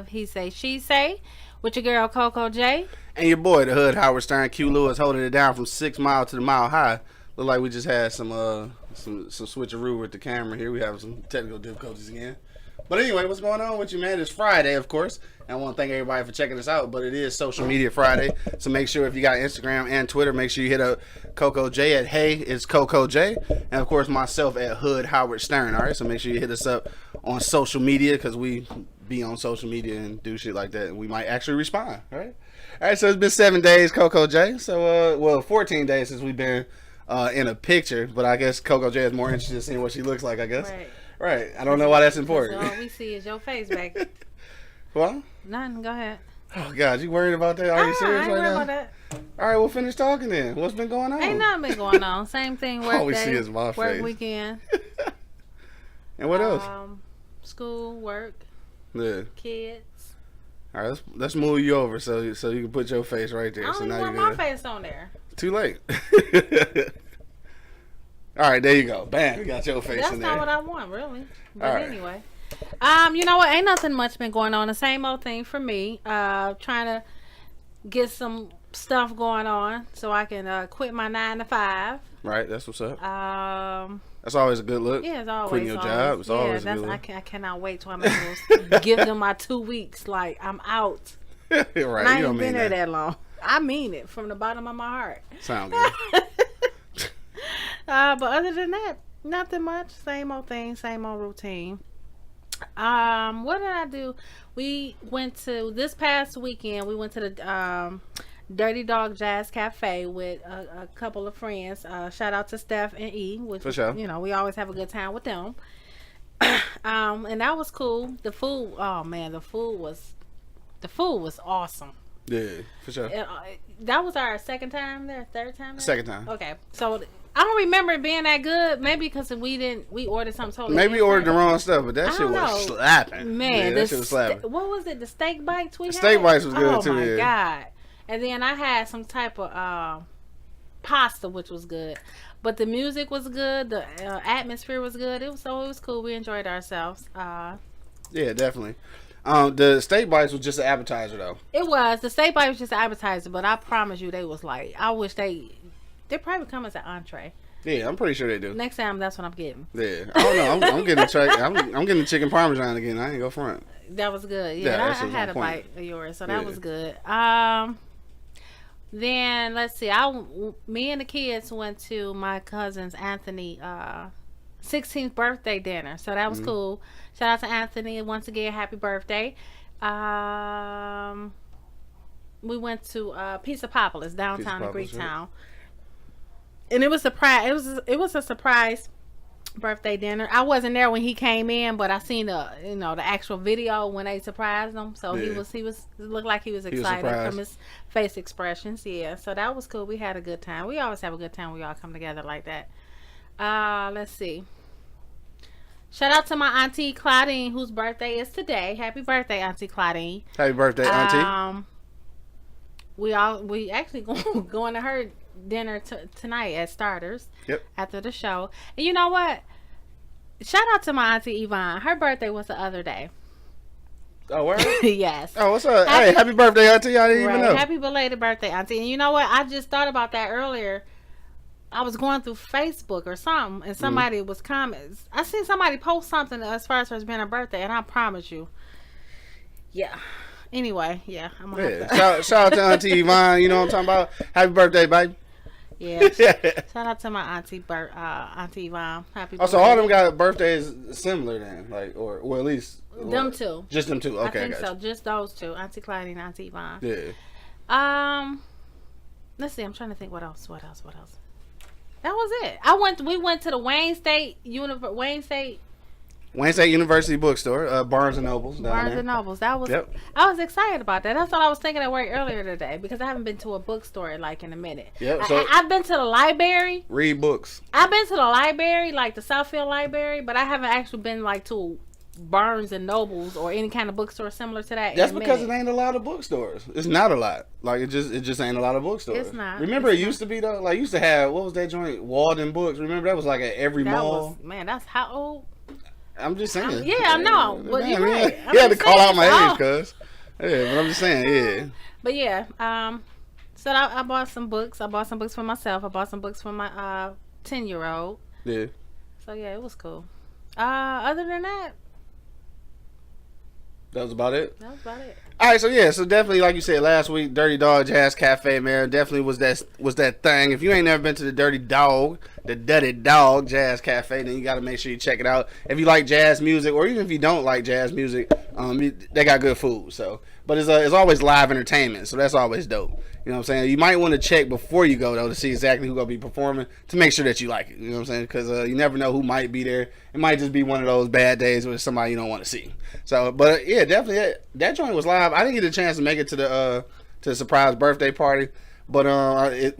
He Say, She Say, with your girl CoCo J. And your boy, the Hood Howard Stern, Q Lewis, holding it down from 6 Mile to the Mile High. Look like we just had some switcheroo with the camera here. We have some technical difficulties again. But anyway, what's going on with you, man? It's Friday, of course. And I want to thank everybody for checking us out. But it is Social Media Friday. So make sure if you got Instagram and Twitter, make sure you hit up CoCo J at Hey, it's CoCo J. And of course, myself at Hood Howard Stern. All right, so make sure you hit us up on social media because we be on social media and do shit like that. And we might actually respond. All right. All right, so it's been 7 days, CoCo J. So, 14 days since we've been in a picture. But I guess CoCo J is more interested in seeing what she looks like, I guess. Right. I don't know why that's important. All we see is your face back. What? Nothing. Go ahead. Oh, God. You worried about that? Are you serious right now? I ain't worried about that. All right, we'll finish talking then. What's been going on? Ain't nothing been going on. Same thing. Work All we day, see is my work face. weekend. And what else? School, work, kids. All right, let's move you over so you can put your face right there. I don't even want my face on there. Too late. All right, there you go. Bam, you got your face That's in there. That's not what I want, really. But anyway. You know what? Ain't nothing much been going on. The same old thing for me. Trying to get some stuff going on so I can quit my 9 to 5. Right, that's what's up. That's always a good look. Yeah, it's always. Quitting your job, it's always a good look. I cannot wait till I'm able to give them my 2 weeks. Like, I'm out. Right, and I ain't been there that long. I mean it from the bottom of my heart. Sound good. But other than that, nothing much. Same old thing, same old routine. What did I do? We went to this past weekend. We went to the Dirty Dog Jazz Cafe with a couple of friends. Shout out to Steph and E, which for sure. You know, we always have a good time with them. And that was cool. The food, oh man, the food was awesome. Yeah, for sure. That was our second time there, third time there? Second time. Okay, so I don't remember it being that good. Maybe because we ordered something totally Maybe we ordered the wrong stuff, but that shit was slapping. Man, that shit was slapping. What was it? The steak bites we had? Steak bites was good too. Oh my God. And then I had some type of pasta, which was good. But the music was good. The atmosphere was good. It was cool. We enjoyed ourselves. Yeah, definitely. The steak bites was just an appetizer, though. It was. The steak bites was just an appetizer, but I promise you, they was like, I wish they probably come as an entree. Yeah, I'm pretty sure they do. Next time, that's what I'm getting. Yeah, I don't know. I'm getting I'm getting the chicken parmesan again. I ain't go front. That was good. Yeah, I had a bite of yours, so that was good. Then let's see. Me and the kids went to my cousin's Anthony 16th birthday dinner, so that was cool. Shout out to Anthony once again. Happy birthday. We went to Pizzapopolis downtown in Greektown, and it was it was a surprise birthday dinner. I wasn't there when he came in, but I seen the actual video when they surprised him. So he was it looked like he was excited from his face expressions. Yeah, so that was cool. We had a good time. We always have a good time when we all come together like that. Let's see. Shout out to my auntie Claudine, whose birthday is today. Happy birthday, Auntie Claudine. Happy birthday, auntie. We actually going to her dinner tonight at Starters. Yep. After the show. And you know what? Shout out to my auntie Yvonne. Her birthday was the other day. Oh, where? Yes. Oh, what's up? Happy birthday, auntie. I didn't even know. Happy belated birthday, auntie. And you know what? I just thought about that earlier. I was going through Facebook or something, and somebody was commenting. I seen somebody post something as far as her being her birthday, and I promise you, yeah. Anyway, yeah, I'm gonna have to. Shout out to Auntie Yvonne. You know what I'm talking about? Happy birthday, baby. Yeah. Shout out to my Auntie Yvonne. Happy birthday. Oh, so all them got birthdays similar then, like, or well, at least them two. Just them two. Okay, I think so. Just those two, Auntie Clyde and Auntie Yvonne. Yeah. Let's see. I'm trying to think what else. That was it. We went to the Wayne State University bookstore, Barnes and Nobles. Barnes and Nobles. That was. Yep. I was excited about that. That's what I was thinking at work earlier today because I haven't been to a bookstore in a minute. Yep. So I've been to the library. Read books. I've been to the library, like the Southfield Library, but I haven't actually been to Barnes and Nobles or any kind of bookstore similar to that. That's because it ain't a lot of bookstores. It's not a lot. Like it just ain't a lot of bookstores. It's not. Remember, it used to be though. Like used to have what was that joint? Walden Books. Remember that was like at every mall. That's how old. I'm just saying. Yeah, I know. But you're right. You had to call out my age, cuz. Yeah, but I'm just saying, yeah. But yeah, so I bought some books. I bought some books for myself. I bought some books for my 10-year-old. Yeah. So yeah, it was cool. Other than that, that was about it. All right, so yeah, so definitely like you said last week, Dirty Dog Jazz Cafe, man, definitely was that thing. If you ain't never been to the Dirty Dog Jazz Cafe, then you got to make sure you check it out. If you like jazz music, or even if you don't like jazz music, they got good food. So, but it's always live entertainment, so that's always dope. You know what I'm saying? You might want to check before you go though to see exactly who's gonna be performing to make sure that you like it. You know what I'm saying? Because you never know who might be there. It might just be one of those bad days with somebody you don't want to see. So, but yeah, definitely that joint was live. I didn't get a chance to make it to the surprise birthday party, but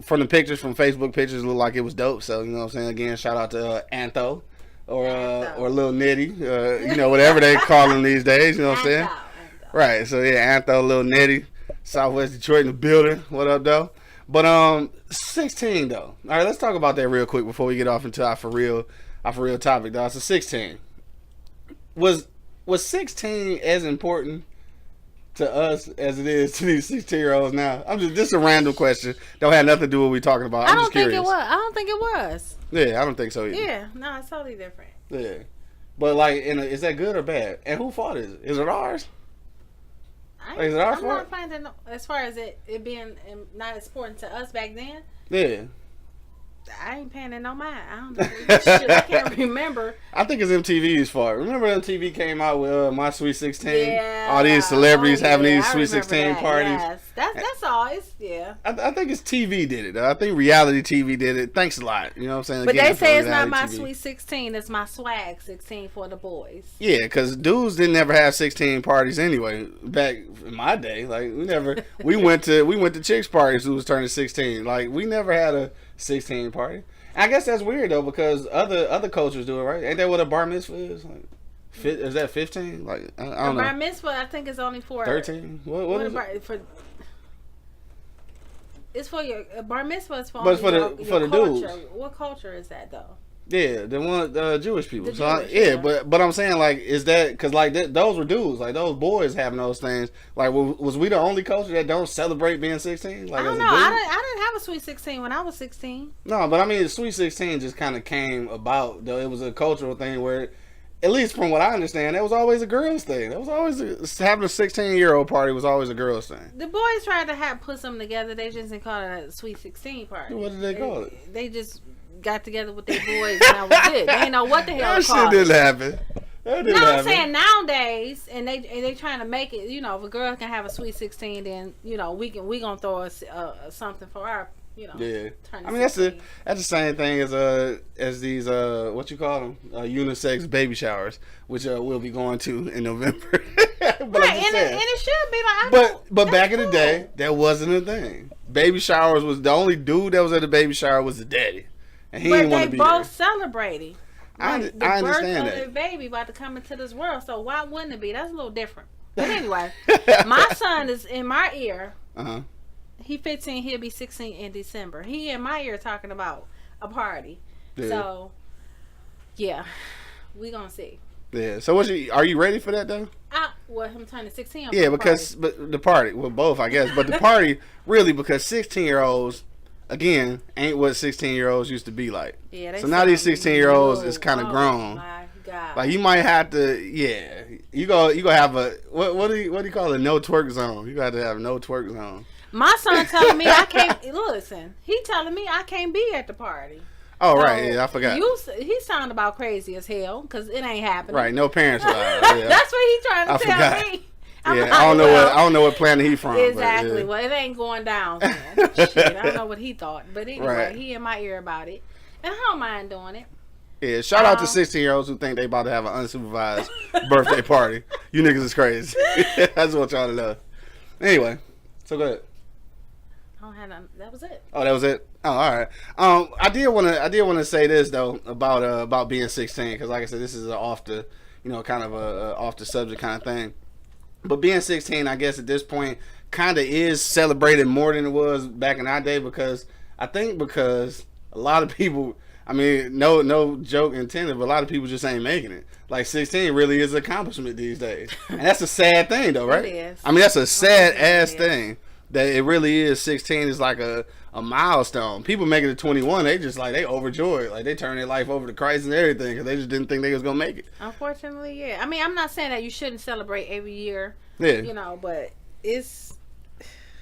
from the pictures, from Facebook pictures, it looked like it was dope. So you know what I'm saying? Again, shout out to Antho or Lil Nitty, whatever they call him these days. You know what I'm saying? Right. So yeah, Antho, Lil Nitty. Southwest Detroit in the building. What up, though? But 16 though. All right, let's talk about that real quick before we get off into our for real topic, though. So 16 was 16 as important to us as it is to these 16-year-olds now? This is a random question. Don't have nothing to do with what we talking about. I'm just curious. I don't think it was. Yeah, I don't think so either. Yeah, no, it's totally different. Yeah, but like, is that good or bad? And who fault is it? Is it ours? Is it our fault? I'm not finding as far as it being not as important to us back then. Yeah. I ain't paying it no mind. I don't know. Shit, I can't remember. I think it's MTV's fault. Remember MTV came out with My Sweet 16? Yeah. All these celebrities having these Sweet 16 parties. Yes. That's all. I think it's TV did it. I think reality TV did it. Thanks a lot. You know what I'm saying? But they say it's not My Sweet 16. It's My Swag 16 for the boys. Yeah, because dudes didn't ever have 16 parties anyway. Back in my day, like we went to chicks parties who was turning 16. Like we never had a 16 party. I guess that's weird though because other cultures do it, right? Ain't that what a bar mitzvah is? Like, is that 15? Like I don't know. Bar mitzvah, I think is only for 13. What is it? It's for your bar mitzvah. Is for but your the culture. dudes. What culture is that though? Yeah, the one Jewish people. But I'm saying like, is that because like those were dudes, like those boys having those things. Like, was we the only culture that don't celebrate being 16? Like, I don't know. I didn't have a sweet 16 when I was 16. No, but I mean, the sweet 16 just kind of came about. Though it was a cultural thing where, at least from what I understand, that was always a girls' thing. That was always having a 16-year-old party was always a girls' thing. The boys tried to put something together. They just didn't call it a sweet 16 party. What did they call it? They just got together with their boys and that was it. They didn't know what the hell to call it. That shit didn't happen. I'm saying nowadays, and they trying to make it. If a girl can have a sweet 16, then we gonna throw something for our. Yeah. I mean that's the same thing as these what you call them unisex baby showers, which we'll be going to in November. But right, and it should be like. But back in the day, that wasn't a thing. Baby showers was the only dude that was at the baby shower was the daddy. And he didn't want to be there. But they both celebrating. I understand that. The birth of their baby about to come into this world. So why wouldn't it be? That's a little different. But anyway, my son is in my ear. Uh-huh. He 15. He'll be 16 in December. He in my ear talking about a party. Yeah. So, yeah, we gonna see. Yeah. So are you ready for that though? Him turning 16. Yeah, but the party. Well, both I guess. But the party really because 16-year-olds. Again, ain't what 16-year-olds used to be like. Yeah, so now these 16-year-olds is kind of grown. My God. Like you might have to, you go have a what do you call it? No twerk zone. You got to have no twerk zone. My son telling me I can't. Listen, he telling me I can't be at the party. Oh, so, right. Yeah, I forgot. He sounded about crazy as hell because it ain't happening. Right. No parents allowed. Yeah. That's what he trying to tell me. Yeah, I don't know what planet he from. Exactly. But, yeah. Well, it ain't going down. Shit, I don't know what he thought, but anyway, right. He in my ear about it, and I don't mind doing it. Yeah, shout out to 16-year-olds who think they about to have an unsupervised birthday party. You niggas is crazy. I just want y'all to know. Anyway, so go ahead. I don't have none. That was it. Oh, that was it. Oh, all right. I did want to say this though about being 16 because, like I said, this is off the kind of a off the subject kind of thing. But being 16, I guess at this point, kind of is celebrated more than it was back in our day because a lot of people, I mean, no joke intended, but a lot of people just ain't making it. Like 16 really is an accomplishment these days, and that's a sad thing though, right? It is. I mean, that's a sad ass thing that it really is. 16 is like a milestone. People making it 21, they just like they overjoyed, like they turn their life over to Christ and everything because they just didn't think they was gonna make it. Unfortunately, yeah. I mean, I'm not saying that you shouldn't celebrate every year, but it's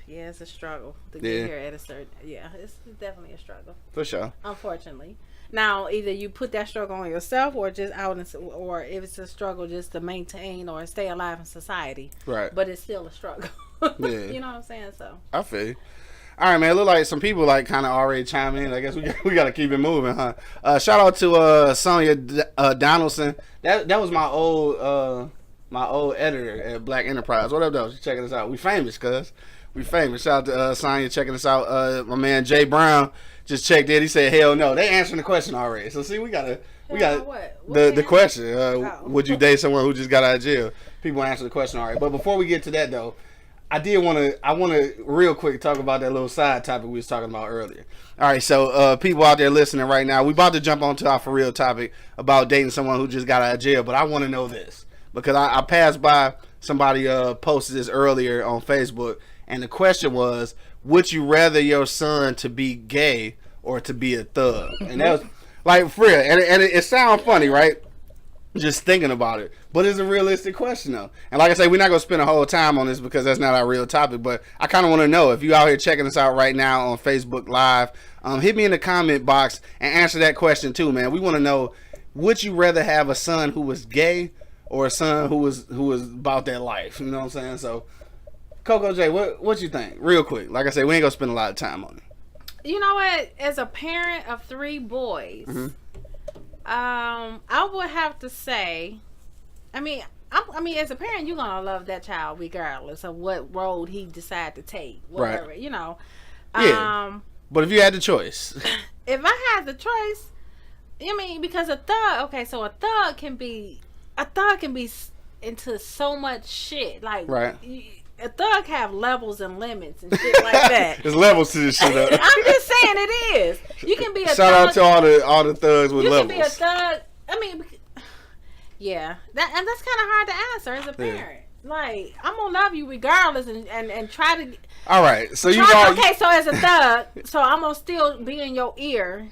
a struggle to get here at a certain. Yeah, it's definitely a struggle for sure. Unfortunately, now either you put that struggle on yourself or just out, or if it's a struggle just to maintain or stay alive in society. Right. But it's still a struggle. Yeah. You know what I'm saying? So. I feel you. All right, man. It look like some people like kind of already chime in. I guess we got to keep it moving, huh? Shout out to Sonia Donaldson. That was my old editor at Black Enterprise. What up, though? She checking us out. We famous, cuz. We famous. Shout out to Sonia checking us out. My man Jay Brown just checked in. He said, "Hell no." They answering the question already. So see, we got the question. Would you date someone who just got out of jail? People answer the question already. But before we get to that though. I want to real quick talk about that little side topic we was talking about earlier. All right, so people out there listening right now, we about to jump onto our for real topic about dating someone who just got out of jail, but I want to know this because I passed by somebody posted this earlier on Facebook, and the question was, would you rather your son to be gay or to be a thug? And that was like for real, and it sounds funny, right? Just thinking about it, but it's a realistic question though. And like I say, we're not gonna spend a whole time on this because that's not our real topic. But I kind of want to know if you out here checking us out right now on Facebook Live. Hit me in the comment box and answer that question too, man. We want to know: would you rather have a son who was gay or a son who was about that life? You know what I'm saying? So, CoCo J, what you think? Real quick. Like I say, we ain't gonna spend a lot of time on it. You know what? As a parent of 3 boys. Mm-hmm. I would have to say, I mean, as a parent, you're gonna love that child regardless of what road he decide to take, whatever, right. Yeah. But if you had the choice, if I had the choice, I mean, because a thug can be into so much shit, like right. A thug have levels and limits and shit like that. There's levels to this shit. I'm just saying it is. You can be a shout thug. Shout out to all the thugs with levels. You can be a thug. I mean, yeah, that's kind of hard to answer as a parent. Yeah. Like, I'm gonna love you regardless, and try to. All right, so okay. So as a thug, so I'm gonna still be in your ear.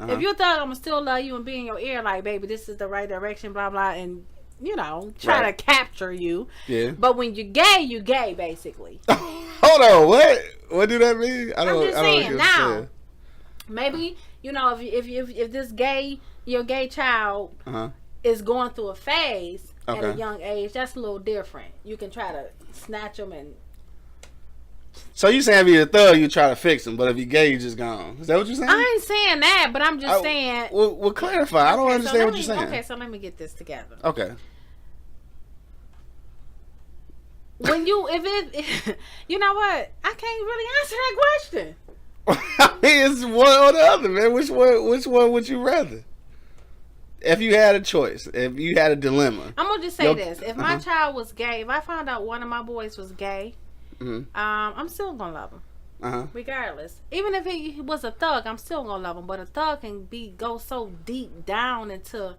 Uh-huh. If you're a thug, I'm gonna still love you and be in your ear. Like, baby, this is the right direction. Blah blah and. Try to capture you. Yeah. But when you're gay, basically. Hold on, what? What do that mean? I'm just saying now. Maybe if this your gay child is going through a phase at a young age, that's a little different. You can try to snatch them and. So you saying if you're a thug, you try to fix him, but if you're gay, you just gone. Is that what you're saying? I ain't saying that, but I'm just saying. Well, clarify. Okay, I don't understand what you're saying. Okay, so let me get this together. Okay. When you know what? I can't really answer that question. I mean, it's one or the other, man. Which one would you rather? If you had a choice, if you had a dilemma. I'm gonna just say this: if my child was gay, if I found out one of my boys was gay. Mm-hmm. I'm still gonna love him, regardless. Even if he was a thug, I'm still gonna love him. But a thug can go so deep down into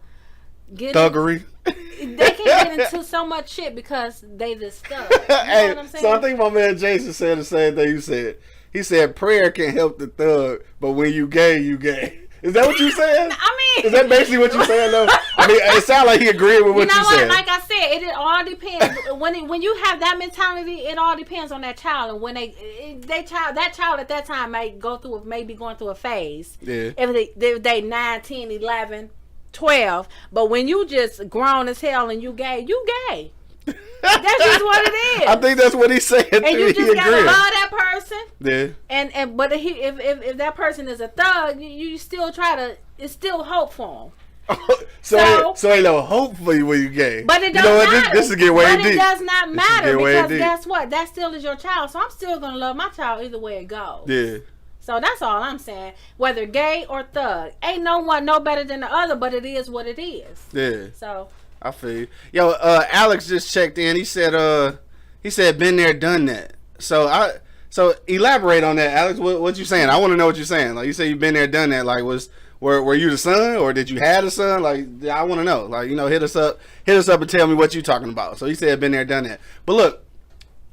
thuggery. They can get into so much shit because they this thug. You know what I'm saying? So I think my man Jason said the same thing you said. He said prayer can help the thug, but when you gay, you gay. Is that what you said? I Is that basically what you're saying, though? I mean, it sounds like he agreed with what you said. Like I said, it all depends. when you have that mentality, it all depends on that child. And when that child at that time may be going through a phase. Yeah. If they 9, 10, 11, 12. But when you just grown as hell and you gay, you gay. That's just what it is. I think that's what he's saying. And you just gotta love that person. Yeah. But if that person is a thug, you still try to. It's still hope for him. so ain't no hope for you when you gay. But it doesn't matter. This is getting way deep. But it does not matter because guess what? That still is your child. So I'm still gonna love my child either way it goes. Yeah. So that's all I'm saying. Whether gay or thug, ain't no one no better than the other. But it is what it is. Yeah. So. I feel you. Yo, Alex just checked in. He said been there, done that. So elaborate on that, Alex. What you saying? I want to know what you're saying. Like you say you've been there, done that. Like were you the son or did you have a son? Like I want to know. Like hit us up and tell me what you talking about. So he said been there, done that. But look,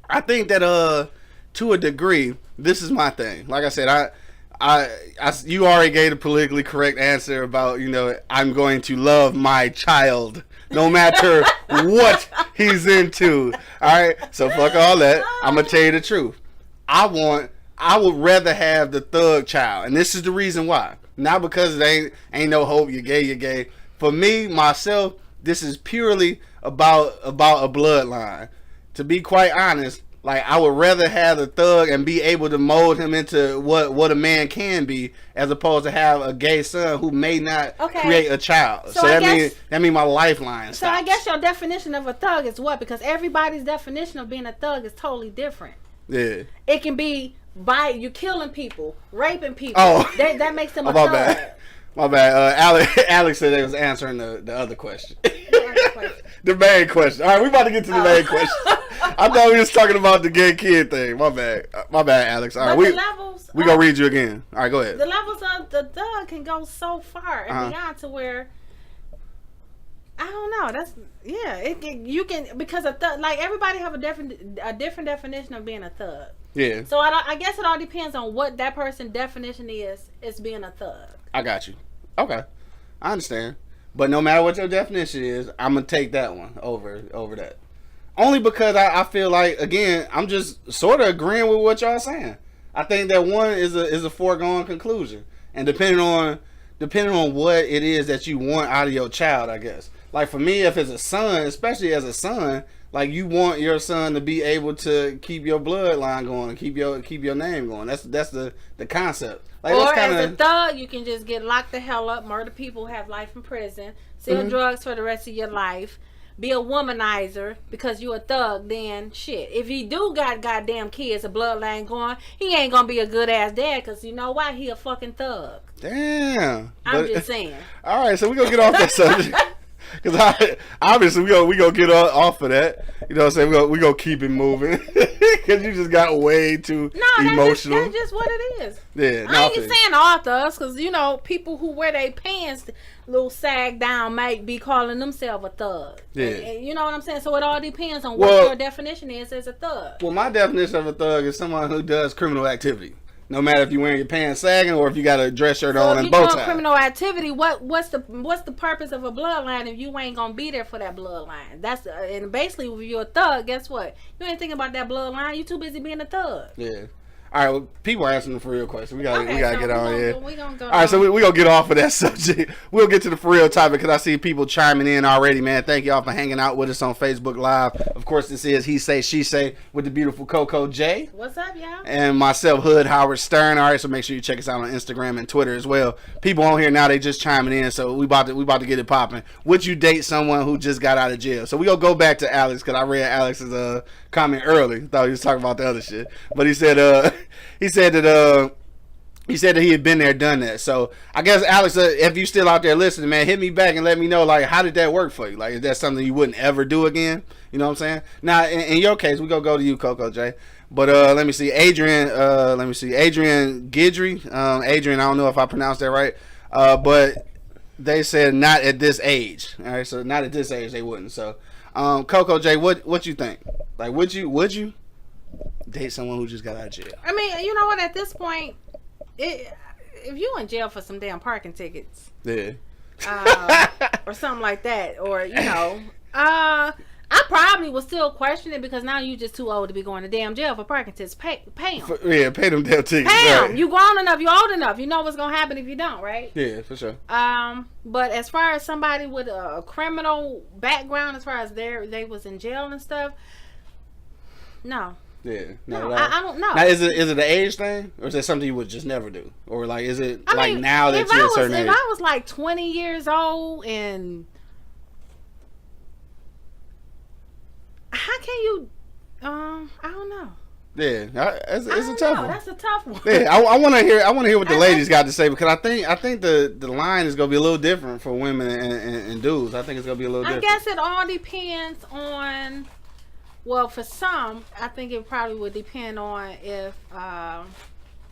I think that to a degree, this is my thing. Like I said, you already gave a politically correct answer about I'm going to love my child. No matter what he's into. Alright? So fuck all that. I'm gonna tell you the truth. I would rather have the thug child. And this is the reason why. Not because it ain't no hope, you're gay. For me, myself, this is purely about a bloodline. To be quite honest, like I would rather have the thug and be able to mold him into what a man can be, as opposed to have a gay son who may not create a child. So that means my lifeline stops. So I guess your definition of a thug is what? Because everybody's definition of being a thug is totally different. Yeah. It can be you killing people, raping people. Oh, that makes them a thug. My bad. Alex said they was answering the other question. The main question. All right, we about to get to the main question. I thought we was talking about the gay kid thing. My bad, Alex. All right, we gonna read you again. All right, go ahead. The levels of the thug can go so far and beyond to where I don't know. You can because a thug, like everybody have a different definition of being a thug. Yeah. So I guess it all depends on what that person's definition is being a thug. I got you. Okay, I understand. But no matter what your definition is, I'm gonna take that one over that. Only because I feel like, again, I'm just sort of agreeing with what y'all saying. I think that one is a foregone conclusion, and depending on what it is that you want out of your child, I guess. Like for me, if it's a son, especially as a son, like you want your son to be able to keep your bloodline going, and keep your name going. That's the concept. Like, or as a thug, you can just get locked the hell up, murder people, have life in prison, sell drugs for the rest of your life, be a womanizer because you a thug. Then shit, if he do got goddamn kids, a bloodline going, he ain't gonna be a good ass dad because you know why? He a fucking thug. Damn. I'm just saying. All right, so we gonna get off that subject. Because obviously we gonna get off of that. You know what I'm saying? We gonna keep it moving. Because you just got way too emotional. That's just what it is. Yeah. I ain't saying all thugs, because people who wear their pants little sag down might be calling themselves a thug. Yeah. And you know what I'm saying? So it all depends on what your definition is as a thug. Well, my definition of a thug is someone who does criminal activity. No matter if you're wearing your pants sagging or if you got a dress shirt on and bow tie. Criminal activity, what's the purpose of a bloodline if you ain't gonna be there for that bloodline? And basically, if you're a thug, guess what? You ain't thinking about that bloodline. You too busy being a thug. Yeah. All right, well, people are asking for real questions. We gotta get on here. We gonna go. All right, so we gonna get off of that subject. We'll get to the for real topic because I see people chiming in already, man. Thank y'all for hanging out with us on Facebook Live. Of course, this is He Say, She Say with the beautiful CoCo J. What's up, y'all? And myself, Hood Howard Stern. All right, so make sure you check us out on Instagram and Twitter as well. People on here now, they just chiming in, so we about to get it popping. Would you date someone who just got out of jail? So we gonna go back to Alex because I read Alex's comment early. Thought he was talking about the other shit, but he said that he had been there, done that. So I guess Alex, if you still out there listening, man, hit me back and let me know, like, how did that work for you? Like, is that something you wouldn't ever do again? You know what I'm saying? Now, in your case, we gonna go to you, CoCo J. But let me see, Adrian Gidry. Adrian, I don't know if I pronounced that right. But they said not at this age. All right, so not at this age they wouldn't. So, CoCo J, what you think? Like, would you date someone who just got out of jail? I mean, you know what? At this point, if you in jail for some damn parking tickets, yeah, or something like that, or I probably would still question it because now you just too old to be going to damn jail for parking tickets. Pay them. Yeah, pay them damn tickets. Pay them. Right. You grown enough. You old enough. You know what's gonna happen if you don't, right? Yeah, for sure. But as far as somebody with a criminal background, as far as they was in jail and stuff, no. Yeah, no, I don't know. Now, is it an age thing, or is that something you would just never do, or like is it now that you're a certain age? If I was like 20 years old and how can you? I don't know. Yeah, it's a tough one. That's a tough one. Yeah, I want to hear what the ladies got to say because I think the line is gonna be a little different for women and dudes. I think it's gonna be a little different. I guess it all depends on. Well, for some, I think it probably would depend on if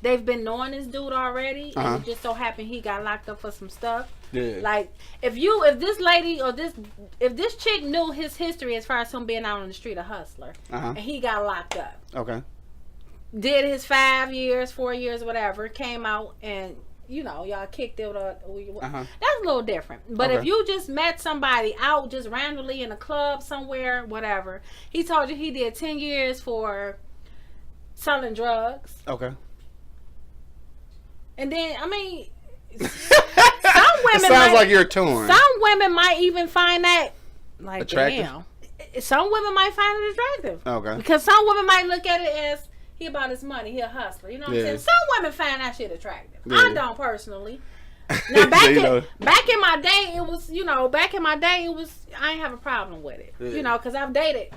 they've been knowing this dude already, and it just so happened he got locked up for some stuff. Yeah. Like if this lady or if this chick knew his history as far as him being out on the street a hustler, and he got locked up. Okay. Did his 5 years, 4 years, whatever, came out and. Y'all kicked it. That's a little different. But if you just met somebody out just randomly in a club somewhere, whatever, he told you he did 10 years for selling drugs. Okay. And then, some women. It sounds like you're torn. Some women might even find that like attractive. Damn. Some women might find it attractive. Okay. Because some women might look at it as. He about his money. He a hustler. You know what I'm saying? Some women find that shit attractive. Yeah. I don't personally. Now back in my day, it was I ain't have a problem with it. Yeah. Because I've dated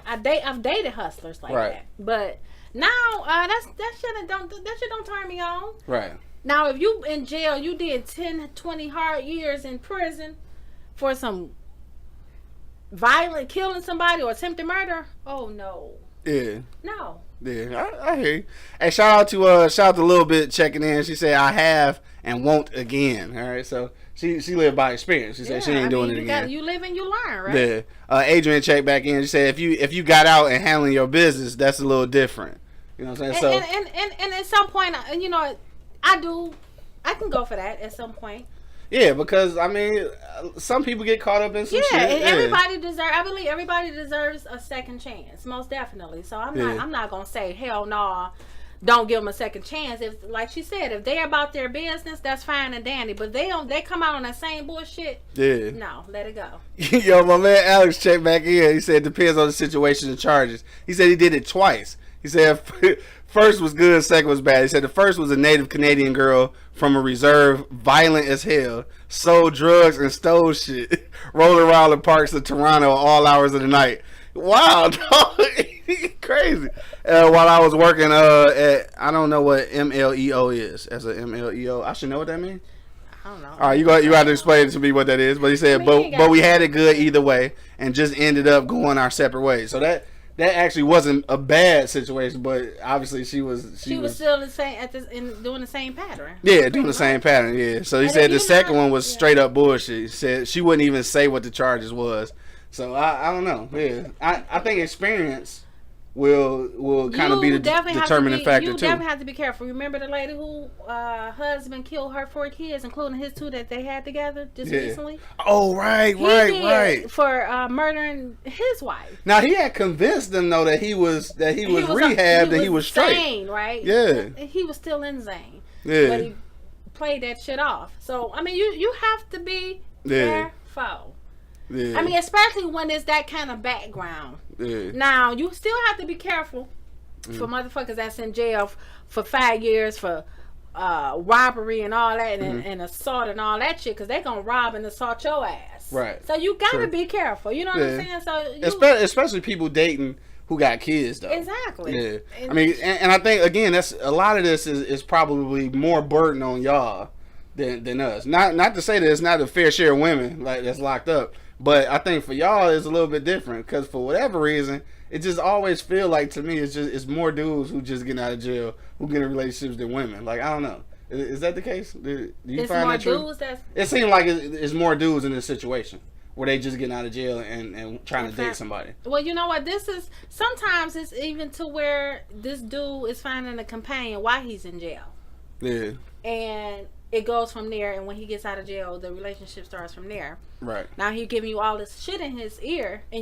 hustlers like that. But now that shit don't turn me on. Right. Now if you in jail, you did 10, 20 hard years in prison for some violent killing somebody or attempted murder. Oh no. Yeah. No. Yeah, I hear you. Hey, shout out to Little Bit checking in. She said I have and won't again. All right, so she lived by experience. She said she ain't doing it again. You live and you learn, right? Yeah. Adrian checked back in. She said if you got out and handling your business, that's a little different. You know what I'm saying? And at some point, I can go for that at some point. Yeah, because some people get caught up in some shit. And everybody deserves a second chance, most definitely. So I'm not gonna say hell no, don't give them a second chance. If, like she said, if they're about their business, that's fine and dandy. But they come out on that same bullshit. Yeah. No, let it go. Yo, my man Alex checked back in. He said it depends on the situation and charges. He said he did it twice. He said first was good, second was bad. He said the first was a native Canadian girl from a reserve, violent as hell, sold drugs and stole shit, rolled around the parks of Toronto all hours of the night. Wow, dog. Crazy. While I was working at, I don't know what MLEO is. As a MLEO, I should know what that means. I don't know. All right, you got to explain to me what that is. But he said, but we had it good either way, and just ended up going our separate ways. So that actually wasn't a bad situation, but obviously she was still the same doing the same pattern. Yeah, doing the same pattern. Yeah. So he said the second one was straight up bullshit. He said she wouldn't even say what the charges was. So I don't know. Yeah, I think experience will kind of be the determining factor too. You definitely have to be careful. Remember the lady who husband killed her 4 kids, including his 2 that they had together just recently? Oh, right. For murdering his wife. Now he had convinced them though that he was rehabbed and he was straight. Zane, right? Yeah. He was still in Zane. Yeah. But he played that shit off. So you have to be careful. Yeah. Especially when it's that kind of background. Yeah. Now, you still have to be careful for motherfuckers that's in jail for 5 years for robbery and all that and assault and all that shit because they gonna rob and assault your ass. Right. So you gotta be careful. You know what I'm saying? So especially people dating who got kids though. Exactly. Yeah. And I think again that's a lot of this is probably more burden on y'all than us. Not to say that it's not a fair share of women like that's locked up. But I think for y'all it's a little bit different because for whatever reason it just always feel like to me it's more dudes who just get out of jail who get in relationships than women. Like I don't know, is that the case? Do you find that true? It seems like it's more dudes in this situation where they just getting out of jail and trying to date somebody. Well, you know what? Sometimes it's even to where this dude is finding a companion while he's in jail. Yeah. And it goes from there, and when he gets out of jail, the relationship starts from there. Right. Now he's giving you all this shit in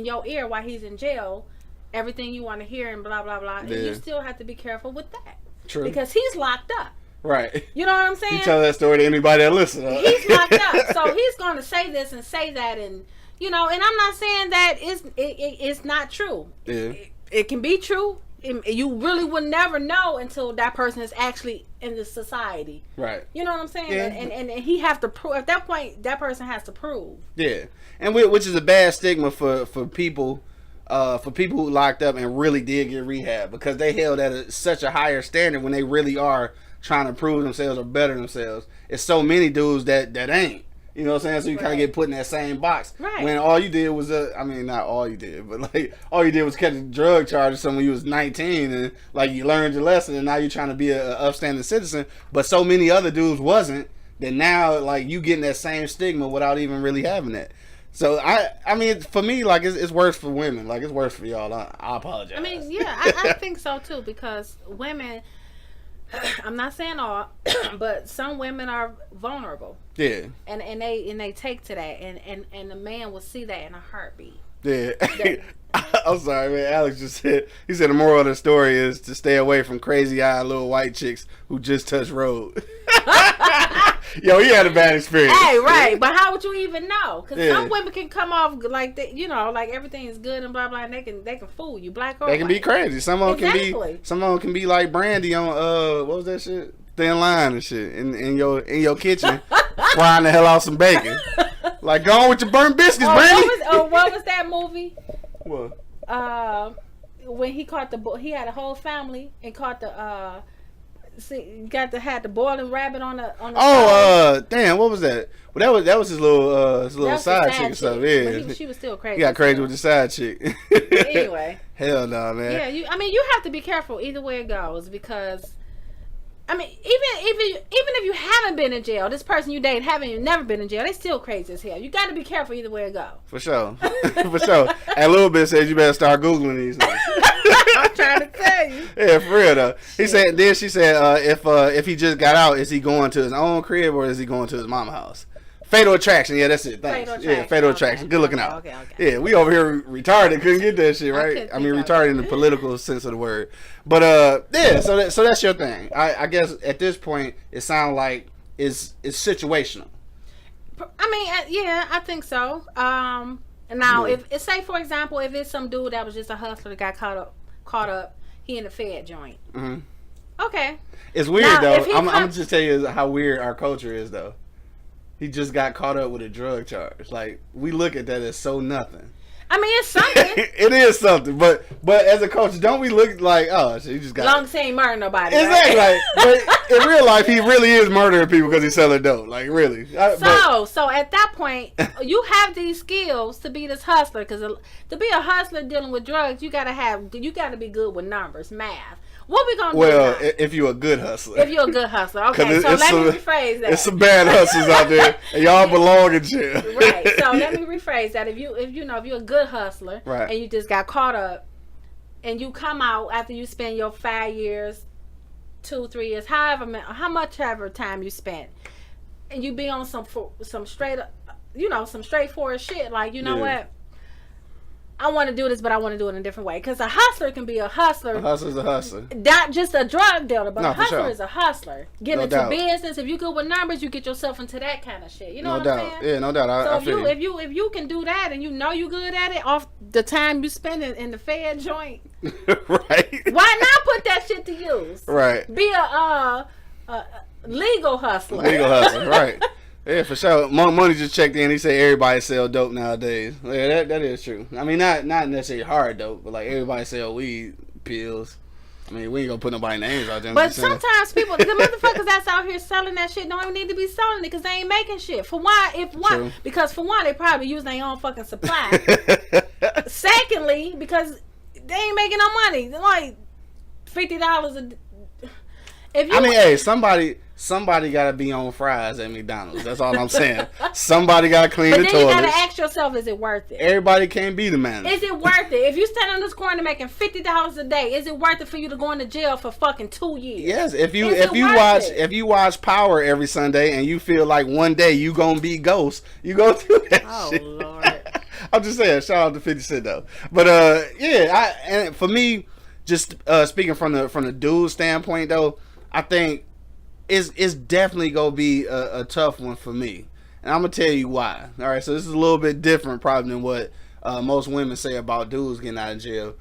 your ear while he's in jail, everything you want to hear and blah blah blah, and you still have to be careful with that. True. Because he's locked up. Right. You know what I'm saying? You tell that story to anybody that listens. He's locked up, so he's going to say this and say that, and and I'm not saying that it's not true. Yeah. It can be true. You really would never know until that person is actually in the society. Right. You know what I'm saying? Yeah. And he have to prove, at that point, that person has to prove. Yeah. And which is a bad stigma for people who locked up and really did get rehab, because they held at such a higher standard when they really are trying to prove themselves or better themselves. It's so many dudes that ain't. You know what I'm saying? So you kind of get put in that same box. Right. When all you did was, not all you did, but like all you did was catch a drug charge or something when you was 19, and like you learned your lesson, and now you're trying to be an upstanding citizen. But so many other dudes wasn't. That now like you getting that same stigma without even really having that. So I mean, for me, like it's worse for women. Like it's worse for y'all. I apologize. I mean, yeah, I think so too, because women. I'm not saying all, but some women are vulnerable. Yeah. And they take to that, and the man will see that in a heartbeat. Yeah. I'm sorry, man. Alex just said, he said the moral of the story is to stay away from crazy-eyed little white chicks who just touch road. Yo, he had a bad experience. Hey, right. But how would you even know? Because some women can come off like that, like everything is good and blah blah, and they can fool you, black or white. They can be crazy. Some of them can be like Brandy on what was that shit? Thin Line and shit in your kitchen, frying the hell out some bacon. Like, go on with your burnt biscuits, Brandy. What was that movie? What? When he caught he had a whole family and caught the had the boiling rabbit on the damn, what was that? Well, that was his little side chick and stuff. Yeah, but she was still crazy. He got crazy with the side chick. Anyway, hell no, man. Yeah, you have to be careful either way it goes, because I mean, even if you haven't been in jail, this person you date never been in jail, they still crazy as hell. You got to be careful either way it go. For sure, for sure. And a little bit says you better start googling these things. I'm trying to tell you. Yeah, for real though. He said. Then she said, if he just got out, is he going to his own crib or is he going to his mama's house? Fatal Attraction. Yeah, that's it. Thanks. Fatal Attraction. Good looking out. Okay. Yeah, we over here retarded. Couldn't get that shit right. I mean, retarded in the political sense of the word. But yeah. So that's your thing. I guess at this point it sounds like it's situational. I mean, yeah, I think so. Now, if say for example, if it's some dude that was just a hustler that got caught up, he in the Fed joint. Mm-hmm. Okay. It's weird now, though. I'm gonna just tell you how weird our culture is though. He just got caught up with a drug charge. Like, we look at that as so nothing. I mean, it's something. It is something, but as a culture, don't we look like, oh, so he just got... Long as he ain't murdering nobody, exactly, right? But in real life, he really is murdering people because he's selling dope. Like, really. So at that point, you have these skills to be this hustler, because to be a hustler dealing with drugs, you got to be good with numbers, math. What we gonna do? Well, if you're a good hustler. If you're a good hustler, okay. So let me rephrase that. It's some bad hustlers out there, and y'all belong in jail. Right. So let me rephrase that. If you're a good hustler, right, and you just got caught up, and you come out after you spend your 5 years, 2, 3 years, how much ever time you spent, and you be on some straight, some straightforward shit, like what. I want to do this, but I want to do it in a different way. Because a hustler can be a hustler. A hustler's a hustler. Not just a drug dealer, but a hustler is a hustler. Getting into business. If you good with numbers, you get yourself into that kind of shit. You know what I'm saying? Yeah, no doubt. So if you can do that and you know you good at it off the time you spend in the Fed joint, right? Why not put that shit to use? Right. Be a legal hustler. Legal hustler, right? Yeah, for sure. Money just checked in. He said everybody sell dope nowadays. Yeah, that is true. I mean, not necessarily hard dope, but like everybody sell weed, pills. I mean, we ain't gonna put nobody's names out there. But sometimes people, the motherfuckers that's out here selling that shit don't even need to be selling it because they ain't making shit. Because for one, they probably use their own fucking supply. Secondly, because they ain't making no money. They're like $50 a. Hey, somebody. somebody got to be on fries at McDonald's. That's all I'm saying. Somebody got to clean the toilets. But then you got to ask yourself, is it worth it? Everybody can't be the manager. Is it worth it? If you stand on this corner making $50 a day, is it worth it for you to go into jail for fucking 2 years? Yes. If you watch Power every Sunday and you feel like one day you gonna be Ghost, you go through that shit. Oh Lord. I'm just saying, shout out to 50 Cent though. But and for me, just speaking from the dude standpoint though, I think it's definitely gonna be a tough one for me, and I'm gonna tell you why. All right, so this is a little bit different probably than what most women say about dudes getting out of jail.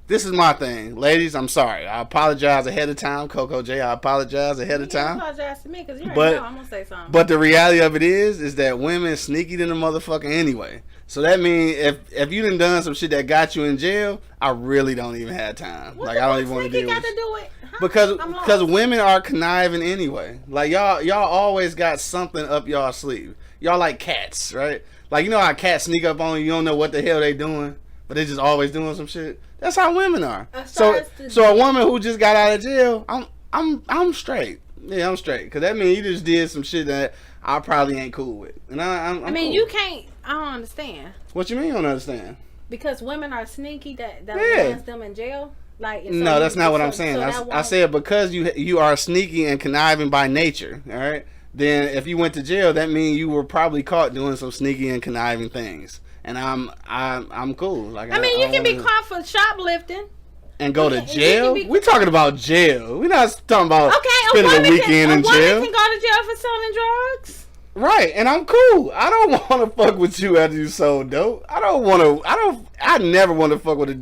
This is my thing, ladies. I'm sorry. I apologize ahead of time, CoCo J. I apologize ahead of time. You apologize to me because you already know I'm gonna say something. But the reality of it is that women sneaky than a motherfucker anyway. So that means if you done some shit that got you in jail, I really don't even have time. What like I don't even want to deal with it. Got to do it? Because women are conniving anyway. Like y'all always got something up y'all sleeve. Y'all like cats, right? Like you know how cats sneak up on you, you don't know what the hell they doing, but they just always doing some shit. That's how women are. So a woman who just got out of jail, I'm straight. Yeah, I'm straight. Because that means you just did some shit that I probably ain't cool with. And I'm I mean, cool. you can't. I don't understand. What you mean you don't understand? Because women are sneaky that lands them in jail. Like so no, that's not what I'm saying. I said because you are sneaky and conniving by nature. All right. Then if you went to jail, that means you were probably caught doing some sneaky and conniving things. And I'm cool. Like I mean, you can be caught for shoplifting and go to jail. We talking about jail. We're not talking about spending a weekend in jail. A woman can go to jail for selling drugs. Right, and I'm cool. I don't want to fuck with you after you sold dope. I never want to fuck with a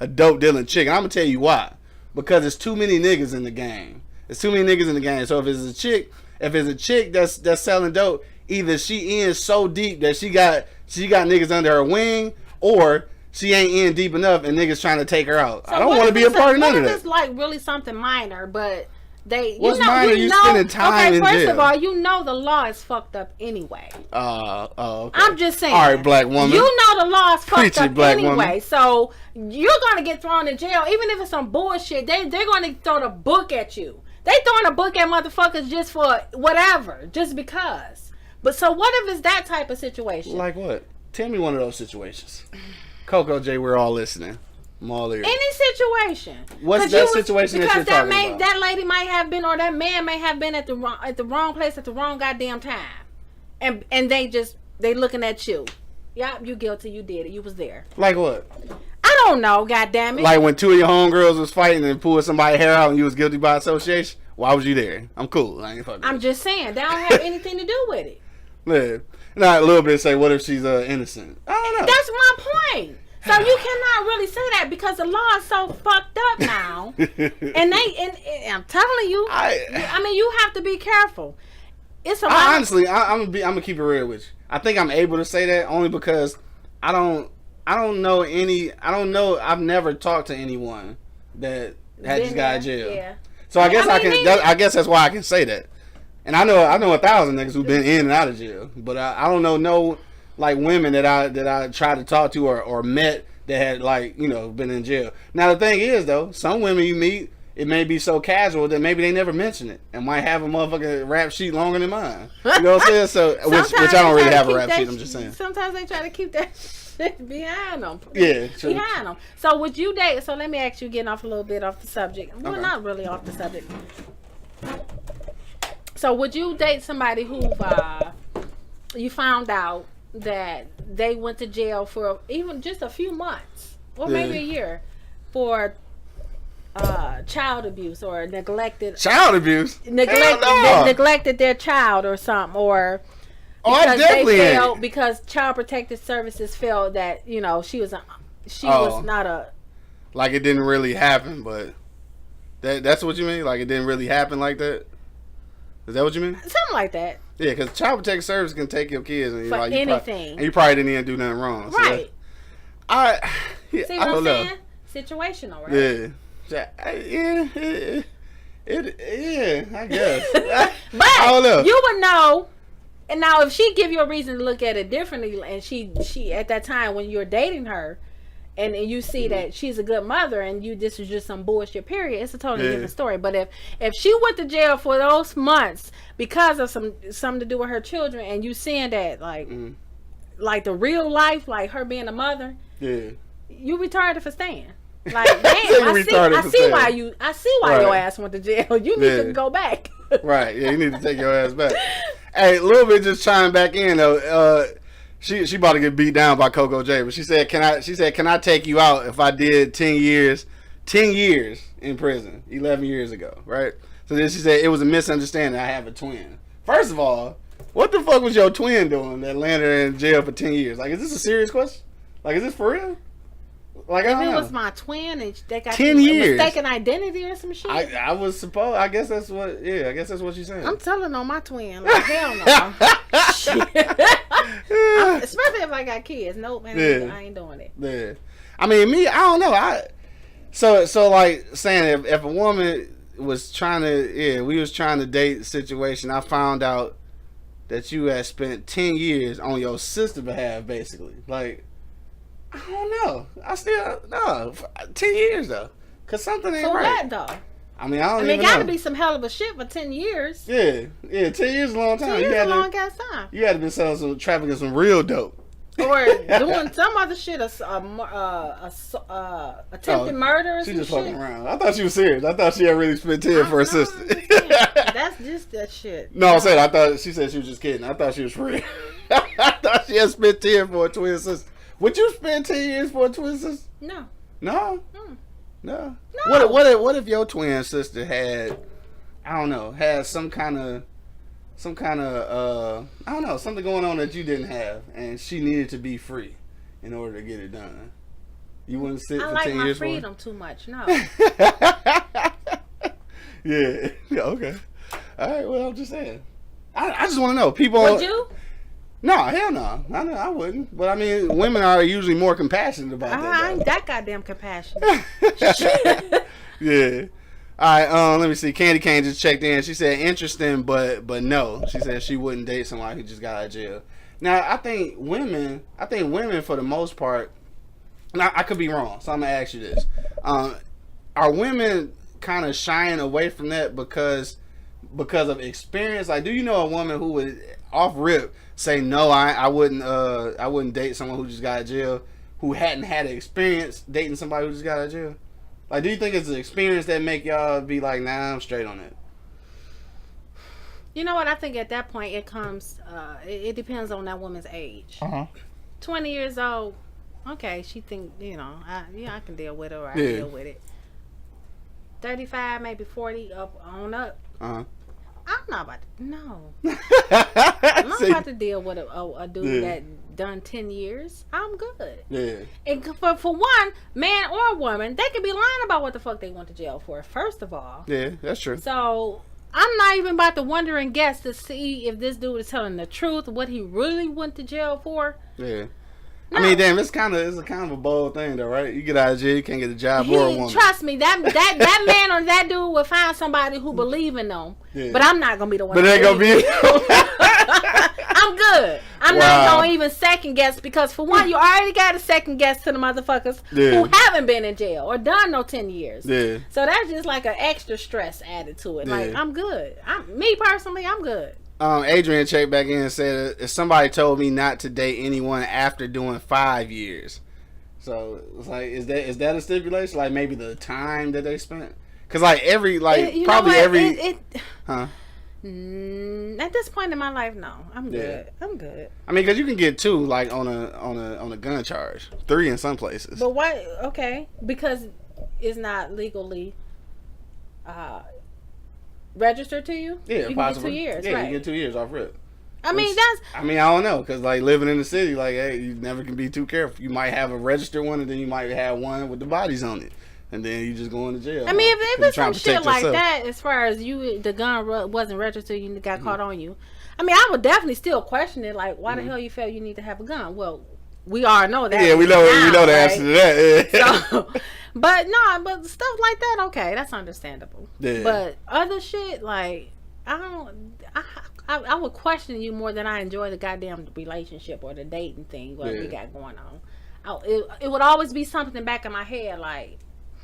dope dealing chick. And I'm gonna tell you why. Because there's too many niggas in the game. There's too many niggas in the game. So if it's a chick that's selling dope, either she in so deep that she got niggas under her wing, or she ain't in deep enough and niggas trying to take her out. So I don't want to be a part of none of that. It's like really something minor, but what's minor? You spending time in jail. First of all, you know the law is fucked up anyway. Okay. I'm just saying. All right, black woman. You know the law is fucked up anyway, woman. So you're gonna get thrown in jail, even if it's some bullshit. They're gonna throw the book at you. They throwing a book at motherfuckers just for whatever, just because. But so what if it's that type of situation? Like what? Tell me one of those situations. CoCo J, we're all listening. I'm all ears. Any situation. What's that situation that you're talking about? Because that lady might have been, or that man may have been at the wrong place at the wrong goddamn time, and they looking at you. Yup, you guilty. You did it. You was there. Like what? I don't know. Goddamn it. Like when two of your homegirls was fighting and pulled somebody's hair out and you was guilty by association. Why was you there? I'm cool. I ain't fucking. I'm just saying that don't have anything to do with it. Look, now a little bit say, what if she's innocent? I don't know. That's my point. So you cannot really say that because the law is so fucked up now, and I'm telling you, I mean, you have to be careful. It's a lot. Honestly, I'm gonna keep it real with you. I think I'm able to say that only because I don't know any. I don't know. I've never talked to anyone that had just got out of jail. Yeah. So I guess I guess that's why I can say that. And I know 1,000 niggas who've been in and out of jail, but I don't know no like women that I tried to talk to or met that had like been in jail. Now the thing is though, some women you meet, it may be so casual that maybe they never mention it and might have a motherfucking rap sheet longer than mine. You know what I'm saying? So which I don't really have a rap sheet. I'm just saying. Sometimes they try to keep that shit behind them. Yeah, true. Behind them. So would you date? So let me ask you, getting off a little bit off the subject. Well, okay. Not really off the subject. So would you date somebody who you found out that they went to jail for even just a few months or maybe a year for child abuse or neglected neglected their child or something, or because Child Protective Services felt that she was not a, like it didn't really happen, but that's what you mean, like it didn't really happen like that. Is that what you mean? Something like that. Yeah, because Child Protective Service can take your kids and for like anything, and you probably didn't even do nothing wrong, right? So see what I'm saying? Situational, right? Yeah, I guess. But I don't know. You would know. And now, if she give you a reason to look at it differently, and she at that time when you're dating her, and you see that she's a good mother, and this is just some bullshit, period, it's a totally different story. But if she went to jail for those months because of something to do with her children, and you seeing that like the real life, like her being a mother, you retarded for staying. Like, damn, I see why your ass went to jail. You need to go back. Right, yeah, you need to take your ass back. Hey, a little bit just chiming back in though. She about to get beat down by CoCo J, but she said, can I take you out if I did 10 years in prison 11 years ago, right? So then she said it was a misunderstanding. I have a twin. First of all, what the fuck was your twin doing that landed her in jail for 10 years? Like, is this a serious question? Like, is this for real? Like, if it was my twin and they got 10 years mistaken identity or some shit. I was supposed. I guess that's what. Yeah, I guess that's what she's saying. I'm telling on my twin. Like, hell no. Especially if I got kids. Nope, man. I ain't doing it. Yeah. I mean, me. I don't know. So like saying if a woman was trying to, we was trying to date situation. I found out that you had spent 10 years on your sister's behalf, basically. Like, I don't know. I still no 10 years though, cause something ain't right. For what though? I mean, I don't even know. Gotta be some hell of a shit for 10 years. Yeah, 10 years is a long time. 10 years is a long ass time. You had to be selling some, trafficking some real dope. Or doing some other shit, attempted murder or some shit. She just fucking around. I thought she was serious. I thought she had really spent 10 for her sister. That's just that shit. No, I thought she said she was just kidding. I thought she was for real. I thought she had spent 10 for a twin sister. Would you spend 10 years for a twin sister? No. No? No. What if your twin sister had, I don't know, had some kind of I don't know, something going on that you didn't have, and she needed to be free in order to get it done? You wouldn't sit for 10 years for her? I like my freedom too much. No. Yeah. Okay. All right. Well, I'm just saying. I just want to know. People. Would you? No, hell no. I wouldn't. But I mean, women are usually more compassionate about that. I ain't that goddamn compassionate. Yeah. All right. Let me see. Candy Cane just checked in. She said interesting, but no. She said she wouldn't date somebody who just got out of jail. Now, I think women for the most part. Now, I could be wrong, so I'm gonna ask you this: are women kind of shying away from that because of experience? Like, do you know a woman who would off rip say no, I wouldn't date someone who just got out of jail, who hadn't had an experience dating somebody who just got out of jail? Like, do you think it's an experience that make y'all be like, nah, I'm straight on it? You know what? I think at that point it comes. It depends on that woman's age. 20 years old. Okay, she think, I can deal with it, or I can deal with it. 35, maybe 40 up on up. I'm not about to. No. I'm not about to deal with a dude that done 10 years. I'm good. Yeah. And for one, man or woman, they could be lying about what the fuck they went to jail for, first of all. Yeah, that's true. So I'm not even about to wonder and guess to see if this dude is telling the truth, what he really went to jail for. Yeah. No. I mean, damn, it's kind of a bold thing, though, right? You get out of jail, you can't get a job or a woman. Trust me, that man or that dude will find somebody who believe in them. Yeah. But I'm not gonna be the one. But they gonna be. I'm good. I'm not gonna even second guess, because for one, you already got a second guess to the motherfuckers who haven't been in jail or done no 10 years. Yeah. So that's just like an extra stress added to it. Yeah. Like, I'm good. Me personally, I'm good. Adrian checked back in and said, if somebody told me not to date anyone after doing 5 years. So it's like, is that a stipulation? Like, maybe the time that they spent? Because like at this point in my life, no, I'm good. I'm good. I mean, because you can get 2 like on a gun charge, 3 in some places. But why? Okay, because it's not legally registered to you. Yeah, you possibly. Get 2 years. Yeah, right. You get 2 years off rip. I mean, I don't know, because like living in the city, like, hey, you never can be too careful. You might have a registered one, and then you might have one with the bodies on it, and then you just go into jail. I mean, if it's some shit like that, as far as the gun wasn't registered, you got caught on you. I mean, I would definitely still question it. Like, why the hell you felt you need to have a gun? Well, we all know that. Yeah, we know the answer to that. Yeah. So, but stuff like that, okay, that's understandable. Yeah. But other shit, like, I would question you more than I enjoy the goddamn relationship or the dating thing what we got going on. it would always be something back in my head like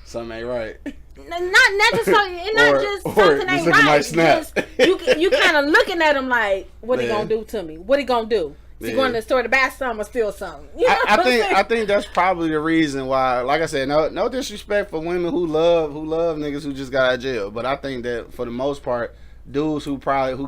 something ain't right. Not just something ain't right. Just, you kind of looking at him like, what he gonna do to me? What he gonna do? Is he going to the store to buy something or steal something? You know I think that's probably the reason why. Like I said, no disrespect for women who love niggas who just got out of jail, but I think that for the most part, dudes who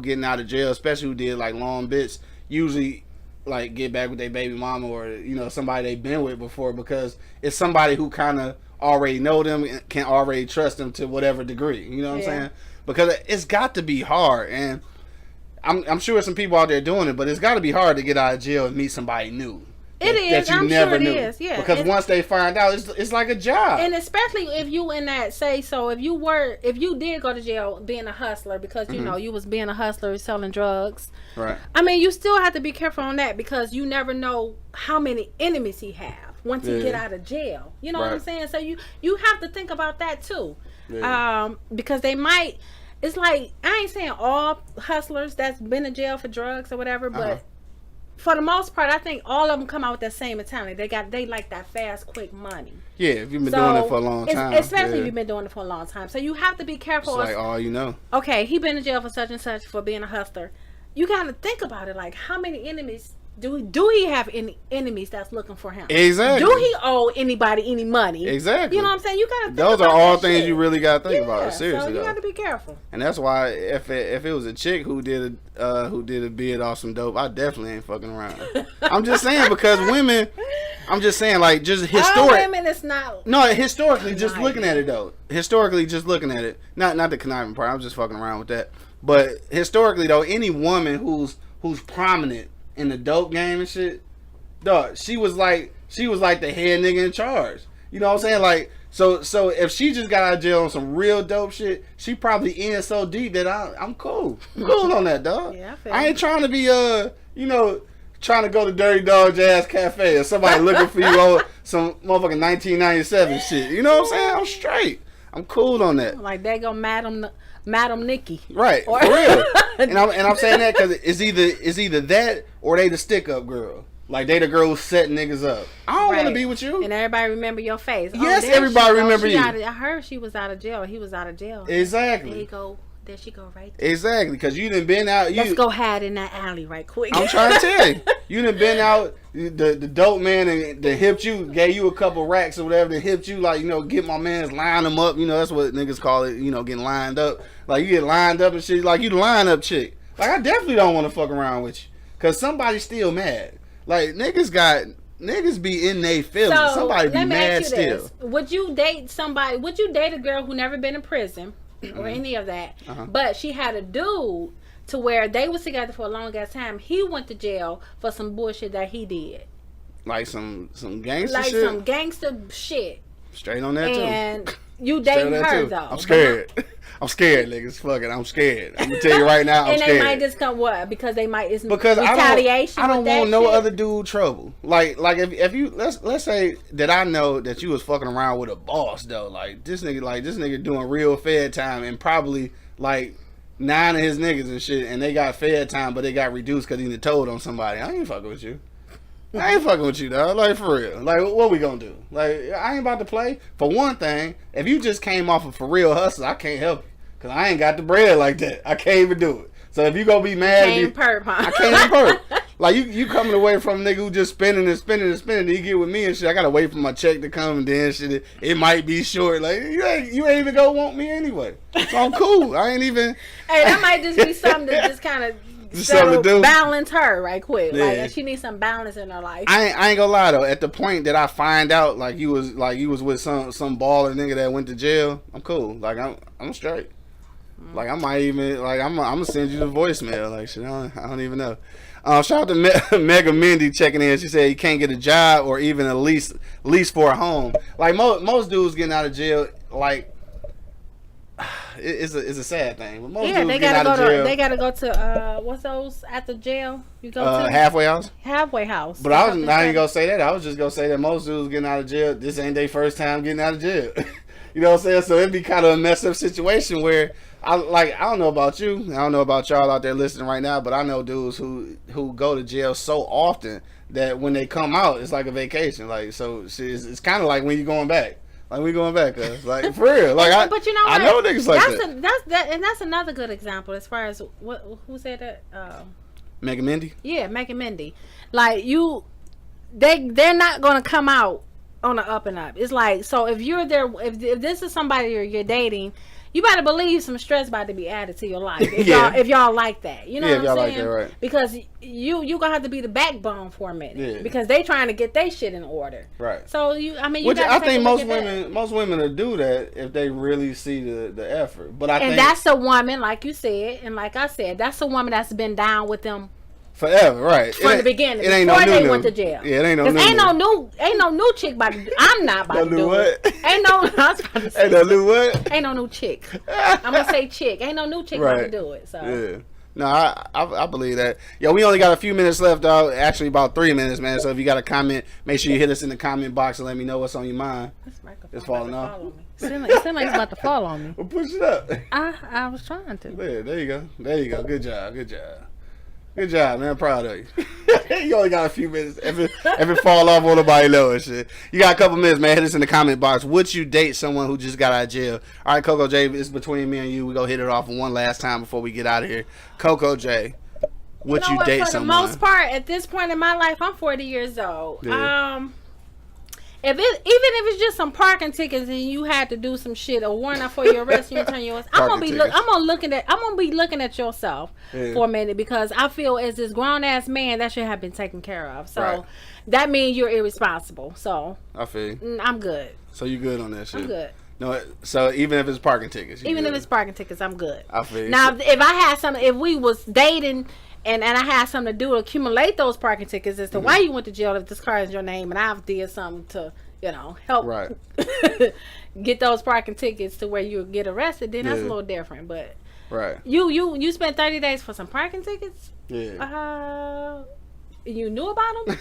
getting out of jail, especially who did like long bits, usually like get back with their baby mama or somebody they've been with before, because it's somebody who kind of already know them and can already trust them to whatever degree. You know what I'm saying? Because it's got to be hard, and I'm sure some people out there doing it, but it's got to be hard to get out of jail and meet somebody new. It is. I'm sure it is. Yeah. Because once they find out, it's like a job. And especially if you in that if you did go to jail being a hustler because you was being a hustler selling drugs. Right. I mean, you still have to be careful on that because you never know how many enemies he have once he get out of jail. You know what I'm saying? So you have to think about that too. Yeah. Because they might. It's like, I ain't saying all hustlers that's been in jail for drugs or whatever, but for the most part, I think all of them come out with that same mentality. They like that fast, quick money. Yeah, if you've been doing it for a long time. Especially if you've been doing it for a long time. So you have to be careful. It's like all you know. Okay, he been in jail for such and such for being a hustler. You got to think about it. Like, how many enemies do he have any enemies that's looking for him? Exactly. Do he owe anybody any money? Exactly. You know what I'm saying? You gotta think those about are all that things shit. you really gotta think about. Seriously, so you gotta be careful. And that's why if it was a chick who did a bid off some dope, I definitely ain't fucking around. I'm just saying, because women. I'm just saying, like, just historic. All women, it's not. No, historically, just looking at it though. Historically, just looking at it. Not the conniving part. I'm just fucking around with that. But historically though, any woman who's prominent in the dope game and shit, dog, she was like the head nigga in charge. You know what I'm saying? Like, so if she just got out of jail on some real dope shit, she probably in so deep that I'm cool. Cool on that, dog. Yeah, I ain't trying to be trying to go to Dirty Dog Jazz Cafe or somebody looking for you on some motherfucking 1997 shit. You know what I'm saying? I'm straight. I'm cool on that. Like, they go Madam Nikki. Right, for real. And I'm saying that because it's either that or they the stick up girl. Like, they the girl who's setting niggas up. I don't want to be with you. And everybody remember your face. Yes, everybody remember you. I heard she was out of jail. He was out of jail. Exactly. There she go right there. Exactly, because you done been out. Let's go hide in that alley right quick. I'm trying to tell you. You done been out. The dope man that hipped you, gave you a couple racks or whatever, that hipped you, like, get my mans, line them up. That's what niggas call it, getting lined up. Like, you get lined up and shit, like you the line up chick. Like, I definitely don't want to fuck around with you. Because somebody's still mad. Like, niggas be in their feelings. So, somebody be mad still. This. Would you date a girl who never been in prison or any of that, but she had a dude to where they was together for a long ass time? He went to jail for some bullshit that he did. Like some gangster like shit? Like some gangster shit. Straight on that, and you dating her, though. I'm scared. I'm scared, niggas. Fuck it. I'm scared. I'm gonna tell you right now, I'm scared. And they might just come, what? Because they might, it's retaliation. I don't want no other dude trouble. Like if you, let's say that I know that you was fucking around with a boss, though. Like, this nigga doing real fed time, and probably like 9 of his niggas and shit, and they got fed time, but they got reduced because he done told on somebody. I ain't fucking with you. I ain't fucking with you, dog. Like, for real. Like, what we gonna do? Like, I ain't about to play. For one thing, if you just came off of For Real Hustle, I can't help you. Because I ain't got the bread like that. I can't even do it. So if you gonna be mad at me, I can't even perp. Like, you coming away from a nigga who just spending, then you get with me and shit. I gotta wait for my check to come, and then shit, it might be short. Like, you ain't even gonna want me anyway. So I'm cool. I ain't even. Hey, that might just be something to just kind of balance her right quick. Yeah. Like, she needs some balance in her life. I ain't gonna lie though. At the point that I find out like you was with some baller nigga that went to jail, I'm cool. Like, I'm straight. Like, I might even, like, I'm gonna send you the voicemail. Like, shit, I don't even know. Shout out to Mega Mindy checking in. She said you can't get a job or even a lease for a home. Like, most dudes getting out of jail, like, it's a sad thing. But most dudes they getting out of jail. They gotta go to what's those at the jail? You go to halfway house. Halfway house. But I ain't gonna say that. I was just gonna say that most dudes getting out of jail, this ain't their first time getting out of jail. You know what I'm saying? So it'd be kind of a messed up situation where I don't know about you, I don't know about y'all out there listening right now, but I know dudes who go to jail so often that when they come out, it's like a vacation. Like, so it's kind of like when you're going back. Like, we going back, like, for real. Like, but you know what? I know niggas like that. And that's another good example as far as who said that? Megan Mindy? Yeah, Megan Mindy. Like, they're not gonna come out on the up and up. It's like, so if you're there, if this is somebody you're dating, you better believe some stress about to be added to your life if y'all like that. You know what I'm saying? Like that, right. Because you gonna have to be the backbone for a minute because they trying to get their shit in order. Right. So I think most women will do that if they really see the effort. But I think that's a woman, like you said, and like I said, that's a woman that's been down with them forever, right? From the beginning, before they went to jail. Yeah, it ain't no new. Ain't no new chick about to do. I'm not about to do it. Ain't no. I was about to say, ain't no new what? Ain't no new chick. I'm gonna say chick. Ain't no new chick about to do it. So yeah. No, I believe that. Yo, we only got a few minutes left, dog. Actually, about 3 minutes, man. So if you got a comment, make sure you hit us in the comment box and let me know what's on your mind. It's falling off. It seems like it's about to fall on me. Well, push it up. I was trying to. Yeah, there you go. There you go. Good job. Good job, man. I'm proud of you. You only got a few minutes. If it fall off, won't nobody know and shit. You got a couple minutes, man. Hit us in the comment box. Would you date someone who just got out of jail? All right, Coco J, it's between me and you. We go hit it off one last time before we get out of here. Coco J, would you date someone? For the most part, at this point in my life, I'm 40 years old. Yeah. Even if it's just some parking tickets and you had to do some shit, a warrant for your arrest, you turn yours. I'm gonna be looking at yourself for a minute because I feel as this grown ass man that should have been taken care of. So that means you're irresponsible. So I feel I'm good. So you good on that shit? I'm good. No, so even if it's parking tickets, if it's parking tickets, I'm good. I feel now if we was dating. And I had something to do to accumulate those parking tickets as to why you went to jail if this car is your name and I've did something to, help get those parking tickets to where you get arrested, then that's a little different. But you spent 30 days for some parking tickets? Yeah. You knew about them?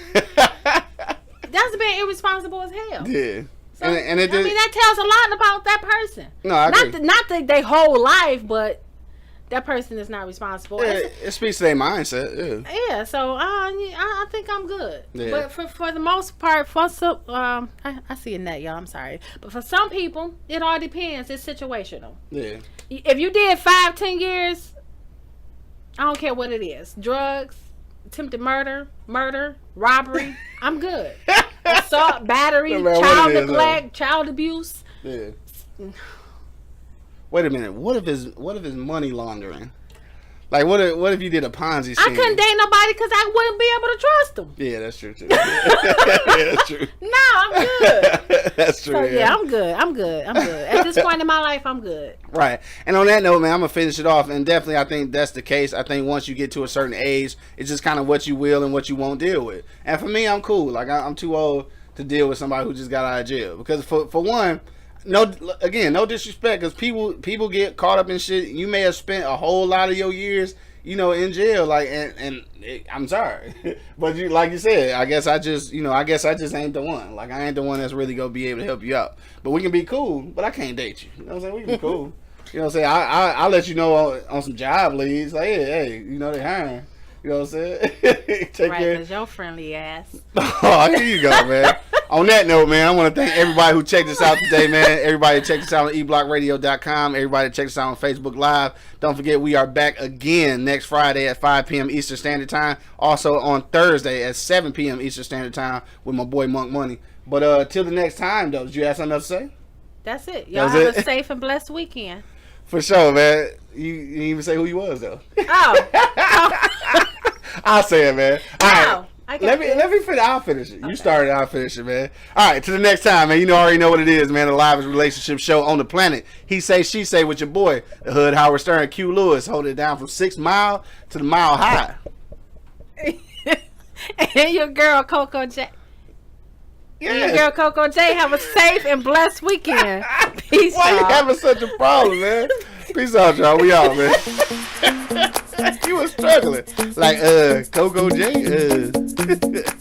That's being irresponsible as hell. Yeah. So, that tells a lot about that person. No, I agree. Not their whole life, but that person is not responsible. Yeah, it speaks to their mindset. Yeah. So I think I'm good. Yeah. But for the most part, I see a net, y'all. I'm sorry, but for some people, it all depends. It's situational. Yeah. If you did 5-10 years, I don't care what it is. Drugs, attempted murder, robbery. I'm good. Assault, battery, child neglect, child abuse. Yeah. Wait a minute. What if it's money laundering? Like, what if you did a Ponzi scheme? I couldn't date nobody because I wouldn't be able to trust them. Yeah, that's true too. Yeah, that's true. No, I'm good. That's true. So, yeah, I'm good. At this point in my life, I'm good. Right. And on that note, man, I'm gonna finish it off. And definitely, I think that's the case. I think once you get to a certain age, it's just kind of what you will and what you won't deal with. And for me, I'm cool. Like, I'm too old to deal with somebody who just got out of jail because for one. No disrespect, because people get caught up in shit. You may have spent a whole lot of your years, in jail. Like, and I'm sorry, but like you said, I guess I just ain't the one. Like, I ain't the one that's really gonna be able to help you out. But we can be cool. But I can't date you. You know what I'm saying? We can be cool. You know what I'm saying? I'll let you know on some job leads. Like, hey, they hiring. You know what I'm saying? Take care. Because your friendly ass. Oh, here you go, man. On that note, man, I want to thank everybody who checked us out today, man. Everybody check us out on eblockradio.com. Everybody check us out on Facebook Live. Don't forget, we are back again next Friday at 5 p.m. Eastern Standard Time. Also on Thursday at 7 p.m. Eastern Standard Time with my boy Monk Money. But till the next time, though, did you have something else to say? That's it. Y'all have a safe and blessed weekend. For sure, man. You didn't even say who you was, though. Oh. I'll say it, man. All right. Let me finish. I'll finish it. Okay. You started. I'll finish it, man. All right. To the next time, man. You already know what it is, man. The livest relationship show on the planet. He say, she say with your boy, the Hood Howard Stern, Q Lewis, holding it down from 6 Mile to the Mile High. And your girl CoCo J. Yeah. And your girl CoCo J. Have a safe and blessed weekend. Peace out. Why you having such a problem, man? Peace out, y'all. We out, man. You was struggling. Like, CoCo J.